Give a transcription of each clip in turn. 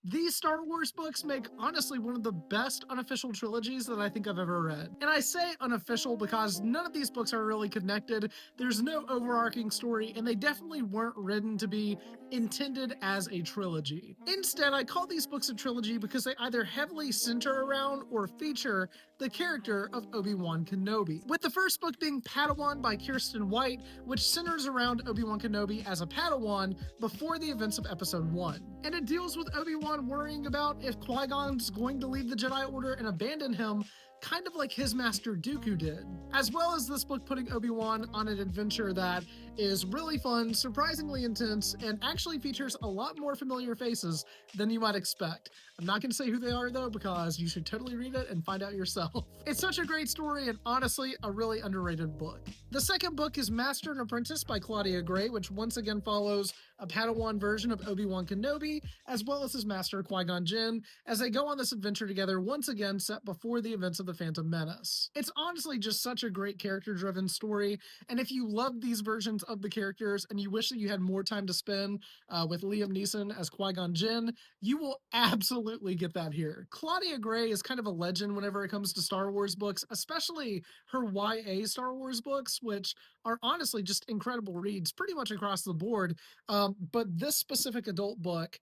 These Star Wars books make honestly one of the best unofficial trilogies that I think I've ever read. And I say unofficial because none of these books are really connected, there's no overarching story, and they definitely weren't written to be intended as a trilogy. Instead, I call these books a trilogy because they either heavily center around or feature the character of Obi-Wan Kenobi. With the first book being Padawan by Kirsten White, which centers around Obi-Wan Kenobi as a Padawan before the events of Episode 1. And it deals with Obi-Wan worrying about if Qui-Gon's going to leave the Jedi Order and abandon him, kind of like his master Dooku did. As well as this book putting Obi-Wan on an adventure that is really fun, surprisingly intense, and actually features a lot more familiar faces than you might expect. I'm not going to say who they are though, because you should totally read it and find out yourself. It's such a great story and honestly a really underrated book. The second book is Master and Apprentice by Claudia Gray, which once again follows a Padawan version of Obi-Wan Kenobi, as well as his master Qui-Gon Jinn, as they go on this adventure together once again set before the events of the Phantom Menace. It's honestly just such a great character-driven story, and if you love these versions of the characters and you wish that you had more time to spend with Liam Neeson as Qui-Gon Jinn, you will absolutely get that here. Claudia Gray is kind of a legend whenever it comes to Star Wars books, especially her YA Star Wars books, which are honestly just incredible reads pretty much across the board. But this specific adult book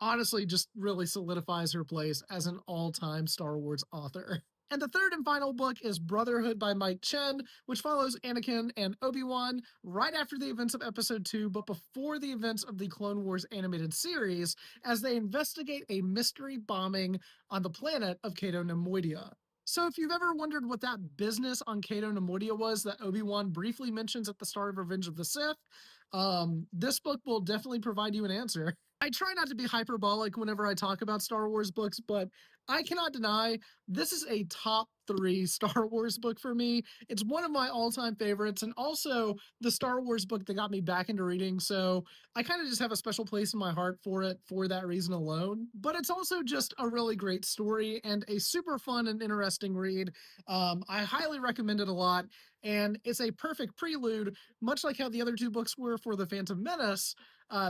honestly just really solidifies her place as an all-time Star Wars author. And the third and final book is Brotherhood by Mike Chen, which follows Anakin and Obi-Wan right after the events of Episode 2, but before the events of the Clone Wars animated series, as they investigate a mystery bombing on the planet of Cato Nemoidia. So if you've ever wondered what that business on Cato Nemoidia was that Obi-Wan briefly mentions at the start of Revenge of the Sith, this book will definitely provide you an answer. I try not to be hyperbolic whenever I talk about Star Wars books, but I cannot deny this is a top 3 Star Wars book for me. It's one of my all-time favorites, and also the Star Wars book that got me back into reading, so I kind of just have a special place in my heart for it for that reason alone. But it's also just a really great story and a super fun and interesting read. I highly recommend it a lot, and it's a perfect prelude, much like how the other 2 books were for The Phantom Menace.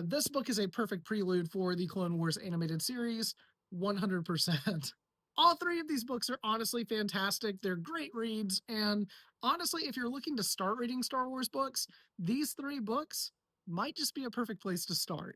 This book is a perfect prelude for the Clone Wars animated series, 100%. All 3 of these books are honestly fantastic. They're great reads, and honestly, if you're looking to start reading Star Wars books, these 3 books might just be a perfect place to start.